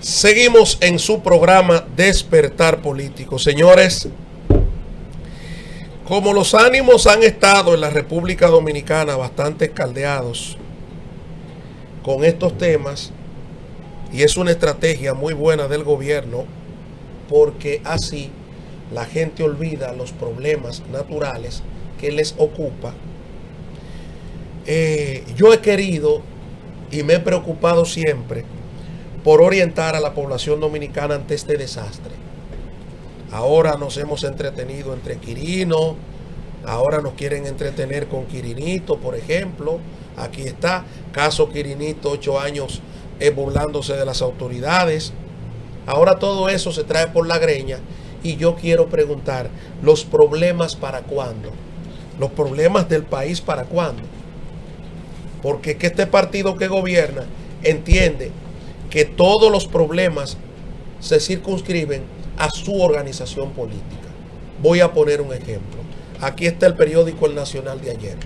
Seguimos en su programa Despertar Político. Señores, como los ánimos han estado en la República Dominicana bastante caldeados con estos temas, y es una estrategia muy buena del gobierno, porque así la gente olvida los problemas naturales que les ocupa. Yo he querido y me he preocupado siempre por orientar a la población dominicana ante este desastre. Ahora nos hemos entretenido entre Quirino, ahora nos quieren entretener con Quirinito, por ejemplo. Aquí está, caso Quirinito, 8 años burlándose de las autoridades. Ahora todo eso se trae por la greña y yo quiero preguntar, ¿los problemas para cuándo? ¿Los problemas del país para cuándo? Porque que este partido que gobierna entiende que todos los problemas se circunscriben a su organización política. Voy a poner un ejemplo. Aquí está el periódico El Nacional de ayer.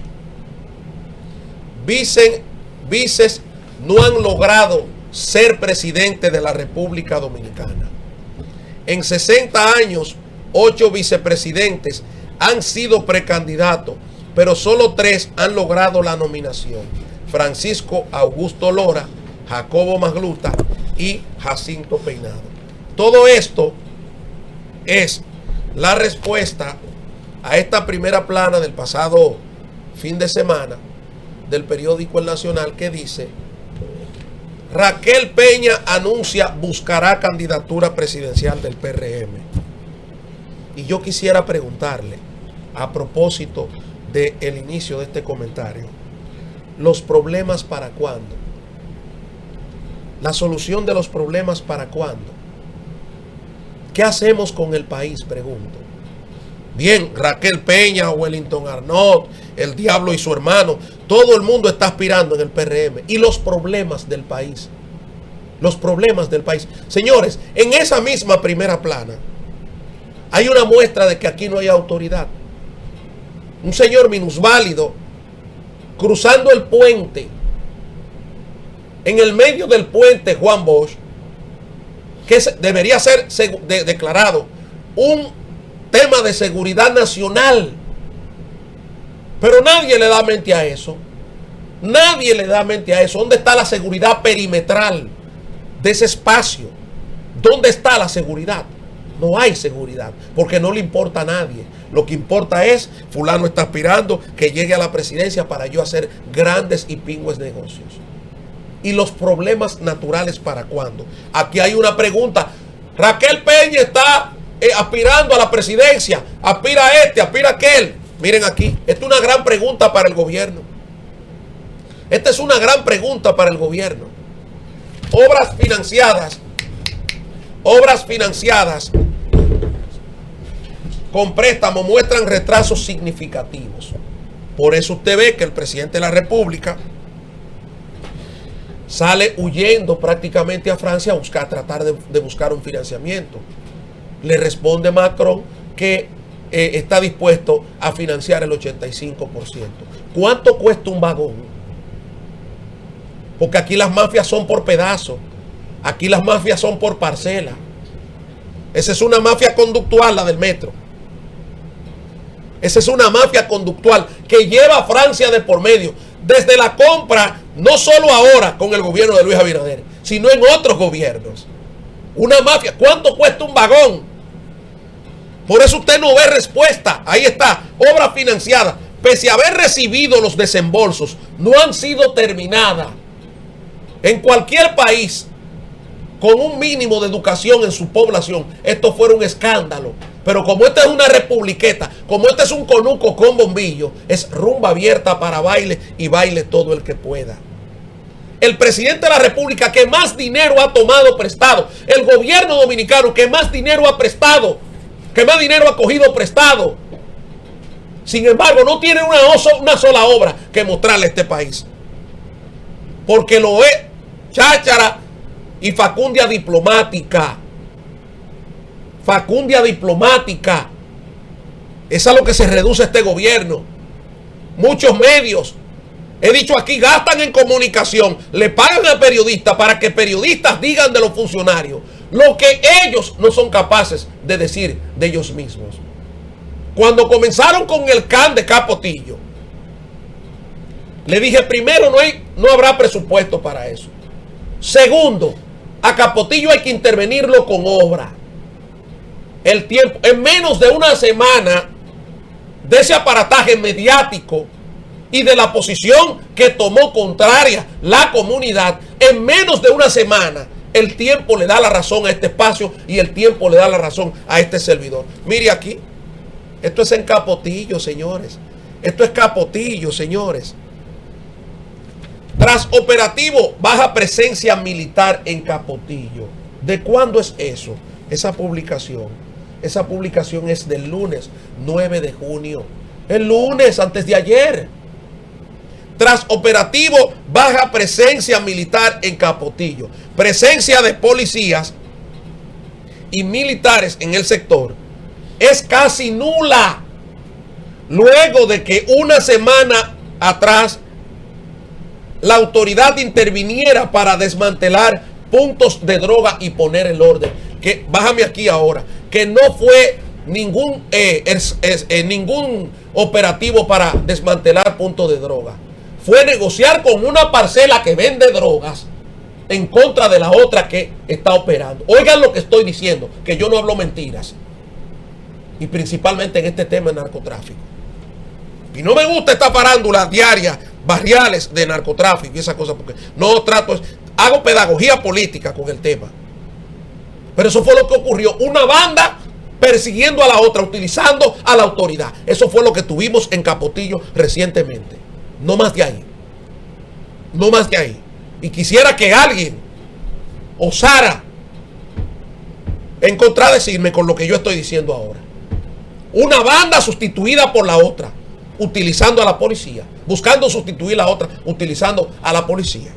Vices no han logrado ser presidente de la República Dominicana. En 60 años, 8 vicepresidentes han sido precandidatos, pero solo 3 han logrado la nominación: Francisco Augusto Lora, Jacobo Magluta y Jacinto Peinado. Todo esto es la respuesta a esta primera plana del pasado fin de semana del periódico El Nacional, que dice: Raquel Peña anuncia buscará candidatura presidencial del PRM. Y yo quisiera preguntarle, a propósito del inicio de este comentario, ¿los problemas para cuándo? La solución de los problemas para cuándo. ¿Qué hacemos con el país? Pregunto. Bien, Raquel Peña, Wellington Arnaud, el diablo y su hermano, todo el mundo está aspirando en el PRM. ¿Y los problemas del país? Los problemas del país. Señores, en esa misma primera plana hay una muestra de que aquí no hay autoridad. Un señor minusválido cruzando el puente, en el medio del puente Juan Bosch, que debería ser declarado un tema de seguridad nacional. Pero nadie le da mente a eso. Nadie le da mente a eso. ¿Dónde está la seguridad perimetral de ese espacio? ¿Dónde está la seguridad? No hay seguridad, porque no le importa a nadie. Lo que importa es, fulano está aspirando, que llegue a la presidencia para yo hacer grandes y pingües negocios. ¿Y los problemas naturales para cuándo? Aquí hay una pregunta. Raquel Peña está aspirando a la presidencia. Aspira a este, aspira a aquel. Miren aquí, esta es una gran pregunta para el gobierno. Esta es una gran pregunta para el gobierno. Obras financiadas con préstamo muestran retrasos significativos. Por eso usted ve que el presidente de la República sale huyendo prácticamente a Francia a tratar de buscar un financiamiento. Le responde Macron que está dispuesto a financiar el 85%. ¿Cuánto cuesta un vagón? Porque aquí las mafias son por pedazos. Aquí las mafias son por parcela. Esa es una mafia conductual, la del metro. Esa es una mafia conductual que lleva a Francia de por medio. Desde la compra, no solo ahora con el gobierno de Luis Abinader, sino en otros gobiernos. Una mafia. ¿Cuánto cuesta un vagón? Por eso usted no ve respuesta. Ahí está, obra financiada. Pese a haber recibido los desembolsos, no han sido terminadas. En cualquier país con un mínimo de educación en su población, esto fuera un escándalo. Pero como esta es una republiqueta, como este es un conuco con bombillo, es rumba abierta para baile y baile todo el que pueda. El presidente de la República que más dinero ha tomado prestado, el gobierno dominicano que más dinero ha prestado, que más dinero ha cogido prestado, sin embargo no tiene una sola obra que mostrarle a este país, porque lo es cháchara y facundia diplomática. Facundia diplomática. Es a lo que se reduce este gobierno. Muchos medios He dicho aquí, gastan en comunicación, le pagan a periodistas para que periodistas digan de los funcionarios lo que ellos no son capaces de decir de ellos mismos. Cuando comenzaron con el can de Capotillo, le dije, primero, no habrá presupuesto para eso. Segundo, a Capotillo hay que intervenirlo con obra. El tiempo, en menos de una semana de ese aparataje mediático y de la posición que tomó contraria la comunidad, en menos de una semana, el tiempo le da la razón a este espacio y el tiempo le da la razón a este servidor. Mire aquí, esto es en Capotillo, señores. Esto es Capotillo, señores. Tras operativo, baja presencia militar en Capotillo. ¿De cuándo es eso? Esa publicación es del lunes 9 de junio. El lunes, antes de ayer. Tras operativo, baja presencia militar en Capotillo. Presencia de policías y militares en el sector es casi nula. Luego de que una semana atrás la autoridad interviniera para desmantelar puntos de droga y poner el orden. Que bájame aquí ahora, que no fue ningún operativo para desmantelar puntos de droga. Fue negociar con una parcela que vende drogas en contra de la otra que está operando. Oigan lo que estoy diciendo, que yo no hablo mentiras. Y principalmente en este tema de narcotráfico. Y no me gusta esta farándula diaria, barriales de narcotráfico y esas cosas, porque no trato, hago pedagogía política con el tema. Pero eso fue lo que ocurrió. Una banda persiguiendo a la otra, utilizando a la autoridad. Eso fue lo que tuvimos en Capotillo recientemente. No más de ahí. No más de ahí. Y quisiera que alguien osara en contradecirme con lo que yo estoy diciendo ahora. Una banda sustituida por la otra, utilizando a la policía, buscando sustituir a la otra, utilizando a la policía.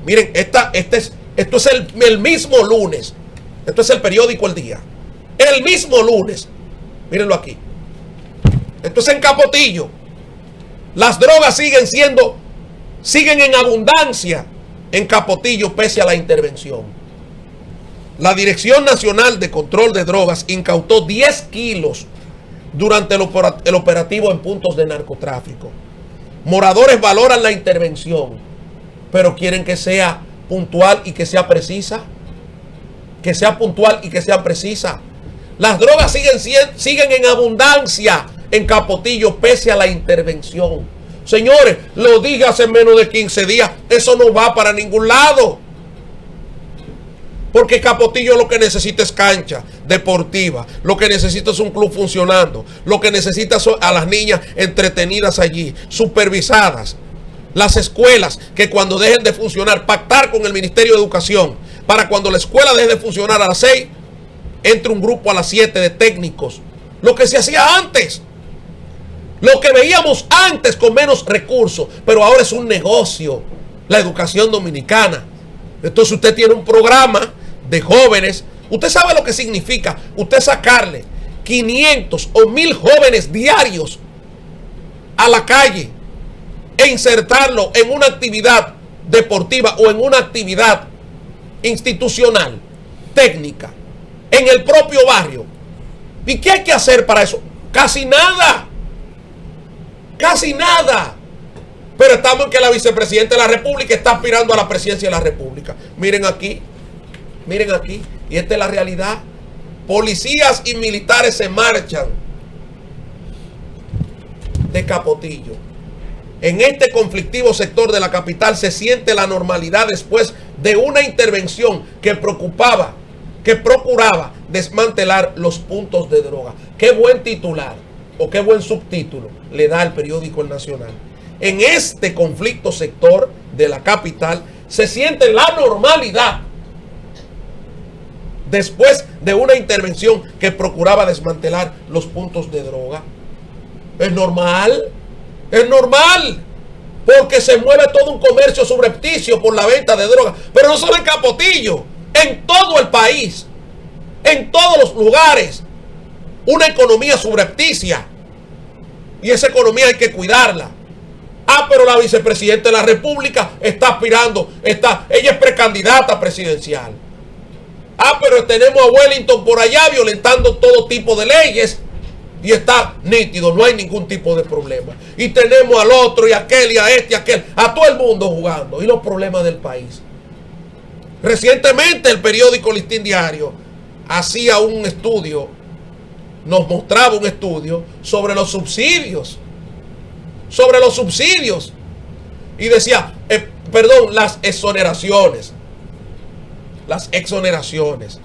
Miren, esto es el mismo lunes. Esto es el periódico El Día. El mismo lunes. Mírenlo aquí. Esto es en Capotillo. Las drogas siguen en abundancia en Capotillo pese a la intervención. La Dirección Nacional de Control de Drogas incautó 10 kilos durante el operativo en puntos de narcotráfico. Moradores valoran la intervención, pero quieren que sea puntual y que sea precisa. Que sea puntual y que sea precisa. Las drogas siguen en abundancia en Capotillo pese a la intervención. Señores, lo dije hace menos de 15 días, eso no va para ningún lado. Porque Capotillo lo que necesita es cancha deportiva, lo que necesita es un club funcionando, lo que necesita son a las niñas entretenidas allí, supervisadas. Las escuelas que cuando dejen de funcionar, pactar con el Ministerio de Educación, para cuando la escuela deje de funcionar a las 6, entre un grupo a las 7 de técnicos. Lo que se hacía antes. Lo que veíamos antes con menos recursos, pero ahora es un negocio, la educación dominicana. Entonces usted tiene un programa de jóvenes. Usted sabe lo que significa usted sacarle 500 o 1000 jóvenes diarios a la calle e insertarlo en una actividad deportiva o en una actividad institucional, técnica, en el propio barrio. ¿Y qué hay que hacer para eso? Casi nada. Casi nada. Pero estamos en que la vicepresidenta de la República está aspirando a la presidencia de la República. Miren aquí. Miren aquí. Y esta es la realidad. Policías y militares se marchan de Capotillo. En este conflictivo sector de la capital se siente la normalidad después de una intervención que procuraba desmantelar los puntos de droga. Qué buen titular o qué buen subtítulo le da el periódico El Nacional. En este conflicto sector de la capital se siente la normalidad después de una intervención que procuraba desmantelar los puntos de droga. Es normal. Es normal, porque se mueve todo un comercio subrepticio por la venta de drogas. Pero no solo en Capotillo, en todo el país, en todos los lugares, una economía subrepticia. Y esa economía hay que cuidarla. Ah, pero la vicepresidenta de la República está aspirando, ella es precandidata presidencial. Ah, pero tenemos a Wellington por allá violentando todo tipo de leyes y está nítido, no hay ningún tipo de problema. Y tenemos al otro y a aquel y a este y a aquel, a todo el mundo jugando. Y los problemas del país. Recientemente el periódico Listín Diario hacía un estudio, nos mostraba un estudio sobre los subsidios. Sobre los subsidios. Y decía, las exoneraciones. Las exoneraciones.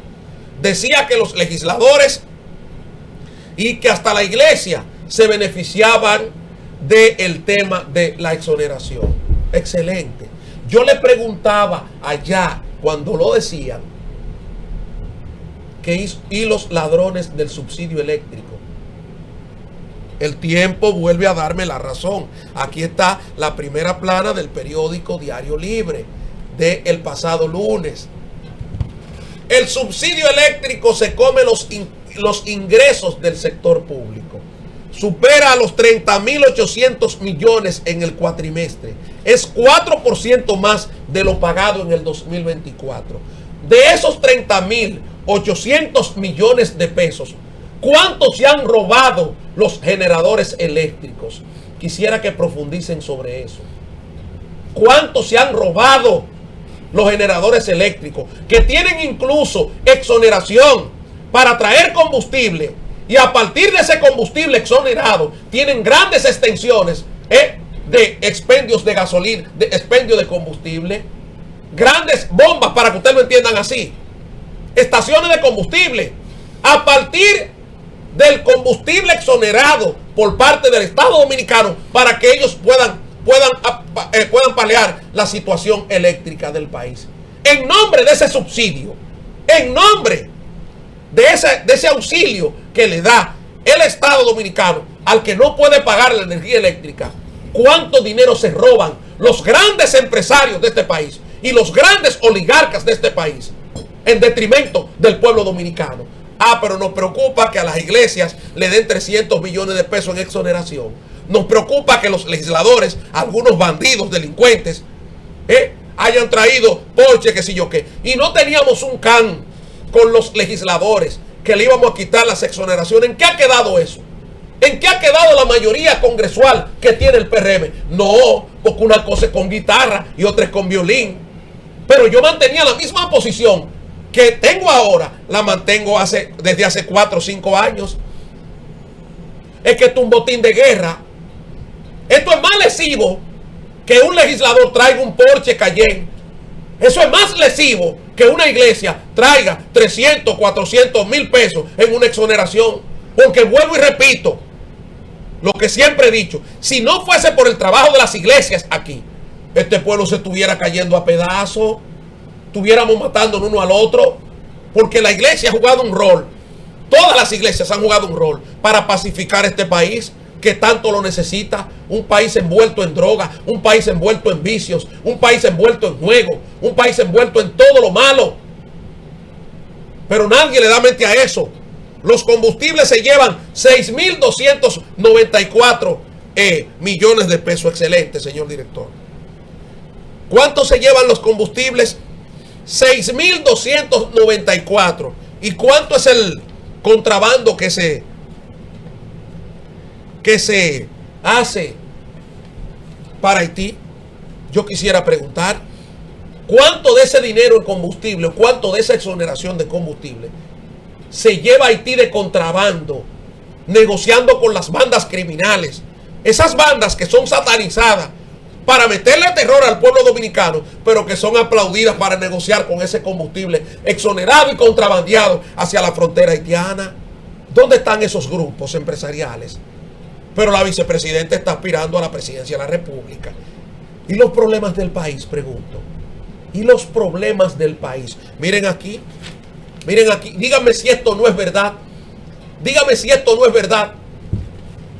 Decía que los legisladores y que hasta la iglesia se beneficiaban del tema de la exoneración. Excelente. Yo le preguntaba allá, cuando lo decían, y los ladrones del subsidio eléctrico. El tiempo vuelve a darme la razón. Aquí está la primera plana del periódico Diario Libre del pasado lunes. El subsidio eléctrico se come los ingresos del sector público. Supera a los 30.800 millones en el cuatrimestre. Es 4% más de lo pagado en el 2024. De esos 30.800 millones de pesos, ¿cuántos se han robado los generadores eléctricos? Quisiera que profundicen sobre eso. ¿Cuántos se han robado los generadores eléctricos? Que tienen incluso exoneración para traer combustible. Y a partir de ese combustible exonerado, tienen grandes extensiones de expendios de gasolina, de expendio de combustible. Grandes bombas, para que ustedes lo entiendan así. Estaciones de combustible. A partir del combustible exonerado por parte del Estado Dominicano, para que ellos puedan paliar la situación eléctrica del país. En nombre de ese subsidio, en nombre de ese auxilio que le da el Estado Dominicano al que no puede pagar la energía eléctrica, ¿cuánto dinero se roban los grandes empresarios de este país y los grandes oligarcas de este país en detrimento del pueblo dominicano? Ah, pero nos preocupa que a las iglesias le den 300 millones de pesos en exoneración. Nos preocupa que los legisladores, algunos bandidos, delincuentes, hayan traído Porsche, qué sé yo qué. Y no teníamos un can con los legisladores que le íbamos a quitar las exoneraciones. ¿En qué ha quedado eso? ¿En qué ha quedado la mayoría congresual que tiene el PRM? No, porque una cosa es con guitarra y otra es con violín. Pero yo mantenía la misma posición que tengo ahora, la mantengo desde hace 4 o 5 años. Es que esto es un botín de guerra. Esto es más lesivo que un legislador traiga un Porsche Cayenne. Eso es más lesivo que una iglesia traiga 300, 400 mil pesos en una exoneración. Porque vuelvo y repito lo que siempre he dicho: si no fuese por el trabajo de las iglesias aquí, este pueblo se estuviera cayendo a pedazos, estuviéramos matando uno al otro, porque la iglesia ha jugado un rol. Todas las iglesias han jugado un rol para pacificar este país que tanto lo necesita. Un país envuelto en droga, un país envuelto en vicios, un país envuelto en juego, un país envuelto en todo lo malo. Pero nadie le da mente a eso. Los combustibles se llevan 6.294 millones de pesos. Excelente, señor director. ¿Cuánto se llevan los combustibles? 6.294. ¿Y cuánto es el contrabando que se hace para Haití? Yo quisiera preguntar, ¿cuánto de ese dinero en combustible, cuánto de esa exoneración de combustible se lleva Haití de contrabando, negociando con las bandas criminales? Esas bandas que son satanizadas para meterle terror al pueblo dominicano, pero que son aplaudidas para negociar con ese combustible exonerado y contrabandeado hacia la frontera haitiana. ¿Dónde están esos grupos empresariales? Pero la vicepresidenta está aspirando a la presidencia de la República. ¿Y los problemas del país? Pregunto. ¿Y los problemas del país? Miren aquí. Miren aquí. Díganme si esto no es verdad. Díganme si esto no es verdad.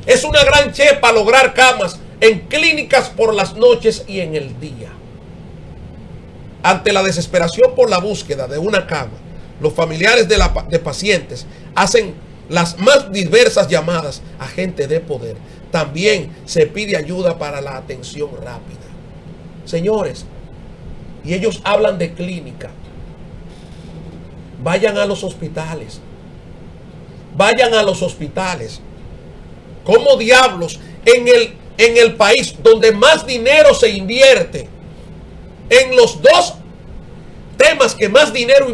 Es una gran chepa lograr camas en clínicas por las noches y en el día. Ante la desesperación por la búsqueda de una cama, los familiares de pacientes hacen las más diversas llamadas a gente de poder. También se pide ayuda para la atención rápida. Señores, y ellos hablan de clínica. Vayan a los hospitales. Vayan a los hospitales. ¿Cómo diablos en el país donde más dinero se invierte, en los dos temas que más dinero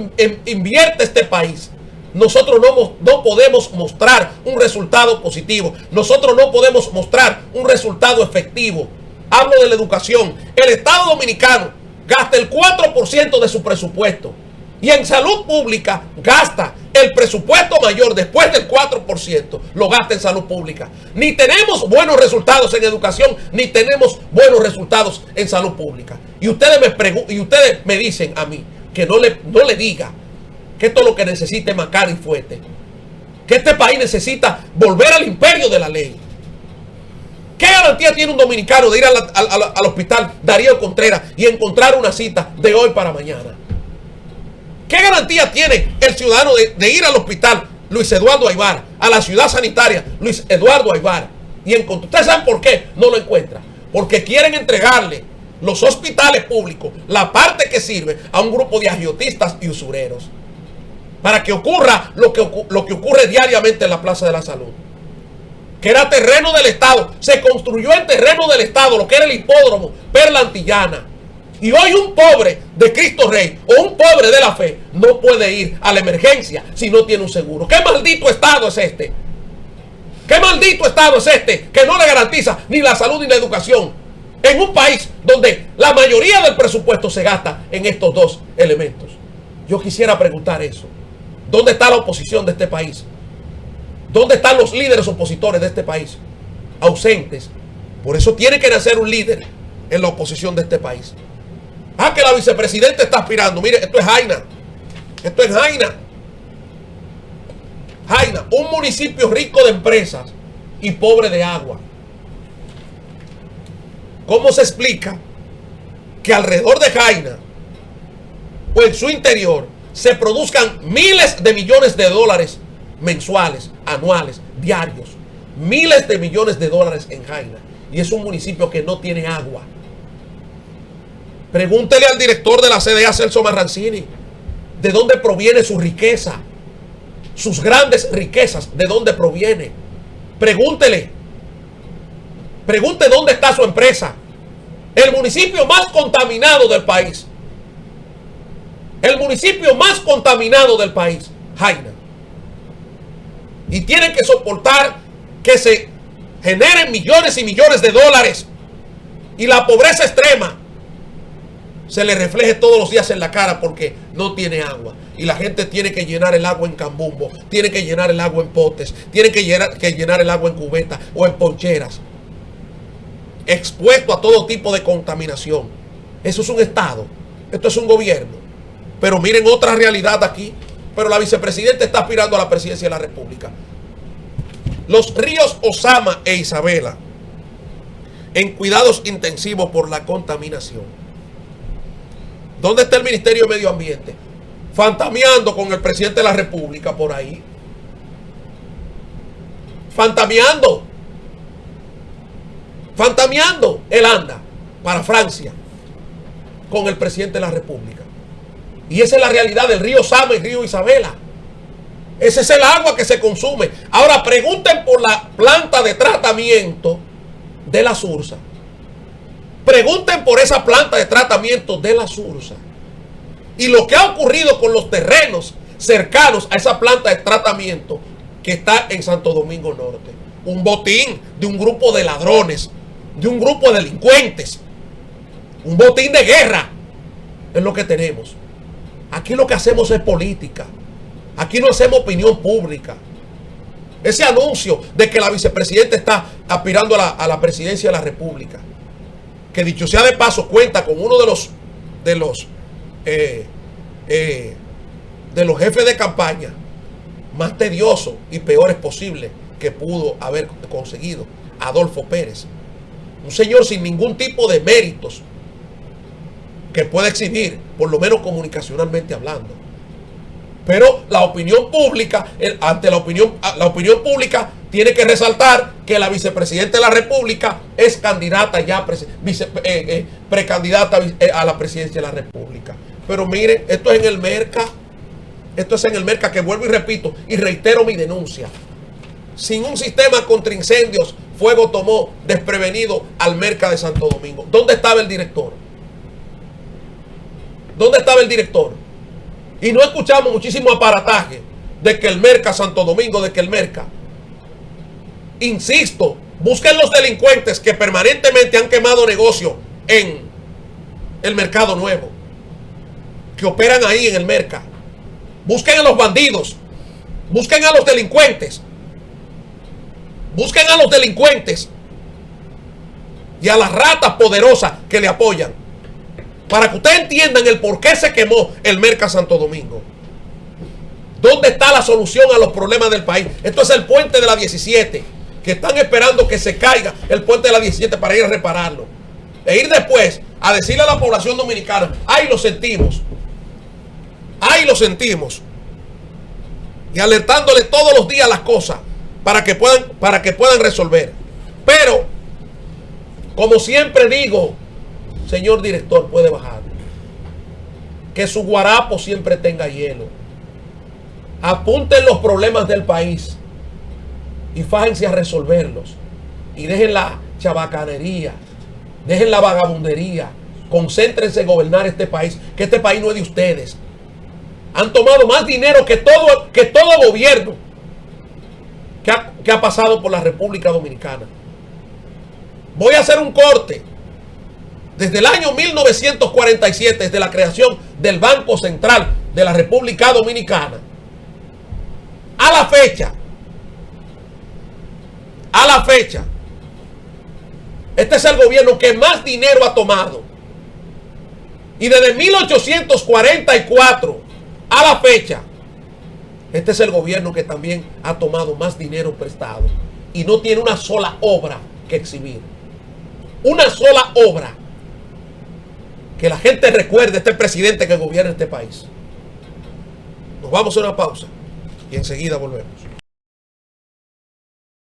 invierte este país, nosotros no podemos mostrar un resultado positivo? Nosotros no podemos mostrar un resultado efectivo. Hablo de la educación. El Estado Dominicano gasta el 4% de su presupuesto. Y en salud pública gasta el presupuesto mayor, después del 4%, lo gasta en salud pública. Ni tenemos buenos resultados en educación, ni tenemos buenos resultados en salud pública. Y ustedes me dicen a mí que no le diga que esto es lo que necesita Macari Fuete, que este país necesita volver al imperio de la ley. ¿Qué garantía tiene un dominicano de ir al hospital Darío Contreras y encontrar una cita de hoy para mañana? ¿Qué garantía tiene el ciudadano de ir al hospital Luis Eduardo Aybar, a la ciudad sanitaria Luis Eduardo Aybar, y encontrar? ¿Ustedes saben por qué no lo encuentra? Porque quieren entregarle los hospitales públicos, la parte que sirve, a un grupo de agiotistas y usureros, para que ocurra lo que ocurre diariamente en la Plaza de la Salud, que era terreno del Estado. Se construyó en terreno del Estado lo que era el hipódromo Perla Antillana. Y hoy un pobre de Cristo Rey o un pobre de la fe no puede ir a la emergencia si no tiene un seguro. ¿Qué maldito Estado es este? ¿Qué maldito Estado es este que no le garantiza ni la salud ni la educación? En un país donde la mayoría del presupuesto se gasta en estos dos elementos. Yo quisiera preguntar eso. ¿Dónde está la oposición de este país? ¿Dónde están los líderes opositores de este país? Ausentes. Por eso tiene que nacer un líder en la oposición de este país. Que la vicepresidenta está aspirando. Mire, esto es Jaina. Esto es Jaina. Jaina, un municipio rico de empresas y pobre de agua. ¿Cómo se explica que alrededor de Jaina o en su interior se produzcan miles de millones de dólares mensuales, anuales, diarios? Miles de millones de dólares en Jaina. Y es un municipio que no tiene agua. Pregúntele al director de la CDA, Celso Marrancini, de dónde proviene su riqueza, sus grandes riquezas, de dónde proviene. Pregúntele. Pregunte dónde está su empresa. El municipio más contaminado del país. El municipio más contaminado del país, Jaina. Y tienen que soportar que se generen millones y millones de dólares y la pobreza extrema se le refleje todos los días en la cara porque no tiene agua. Y la gente tiene que llenar el agua en cambumbo, tiene que llenar el agua en potes, tiene que llenar el agua en cubetas o en poncheras, expuesto a todo tipo de contaminación. Eso es un Estado, esto es un gobierno. Pero miren otra realidad aquí. Pero la vicepresidenta está aspirando a la presidencia de la República. Los ríos Osama e Isabela en cuidados intensivos por la contaminación. ¿Dónde está el Ministerio de Medio Ambiente? Fantameando con el presidente de la República por ahí. Fantameando. Él anda para Francia con el presidente de la República. Y esa es la realidad del río Osama y río Isabela. Ese es el agua que se consume. Ahora pregunten por la planta de tratamiento de la Sursa. Pregunten por esa planta de tratamiento de la Sursa. Y lo que ha ocurrido con los terrenos cercanos a esa planta de tratamiento que está en Santo Domingo Norte. Un botín de un grupo de ladrones, de un grupo de delincuentes. Un botín de guerra es lo que tenemos. Aquí lo que hacemos es política. Aquí no hacemos opinión pública. Ese anuncio de que la vicepresidenta está aspirando a la presidencia de la República, que dicho sea de paso cuenta con uno de los jefes de campaña más tediosos y peores posibles que pudo haber conseguido, Adolfo Pérez. Un señor sin ningún tipo de méritos que pueda exhibir, por lo menos comunicacionalmente hablando. Pero la opinión pública, ante la opinión pública tiene que resaltar que la vicepresidenta de la República es candidata ya, precandidata a la presidencia de la República. Pero miren, esto es en el Merca. Esto es en el Merca, que vuelvo y repito y reitero mi denuncia. Sin un sistema contra incendios, fuego tomó desprevenido al Merca de Santo Domingo. ¿Dónde estaba el director? ¿Dónde estaba el director? Y no escuchamos muchísimo aparataje de que el Merca Santo Domingo, de que el Merca. Insisto, busquen los delincuentes que permanentemente han quemado negocio en el Mercado Nuevo, que operan ahí en el Merca. Busquen a los bandidos, busquen a los delincuentes, busquen a los delincuentes y a las ratas poderosas que le apoyan, para que ustedes entiendan el por qué se quemó el Merca Santo Domingo. ¿Dónde está la solución a los problemas del país? Esto es el puente de la 17, que están esperando que se caiga el puente de la 17 para ir a repararlo. E ir después a decirle a la población dominicana, ¡ay, lo sentimos! ¡Ay, lo sentimos! Y alertándole todos los días las cosas para que puedan resolver. Pero, como siempre digo, señor director, puede bajar. Que su guarapo siempre tenga hielo. Apunten los problemas del país y fájense a resolverlos. Y dejen la chabacanería, dejen la vagabundería. Concéntrense en gobernar este país, que este país no es de ustedes. Han tomado más dinero que todo gobierno que ha pasado por la República Dominicana. Voy a hacer un corte. Desde el año 1947, desde la creación del Banco Central de la República Dominicana, a la fecha, este es el gobierno que más dinero ha tomado. Y desde 1844 a la fecha, este es el gobierno que también ha tomado más dinero prestado y no tiene una sola obra que exhibir. Una sola obra que la gente recuerde este presidente que gobierna este país. Nos vamos a una pausa y enseguida volvemos.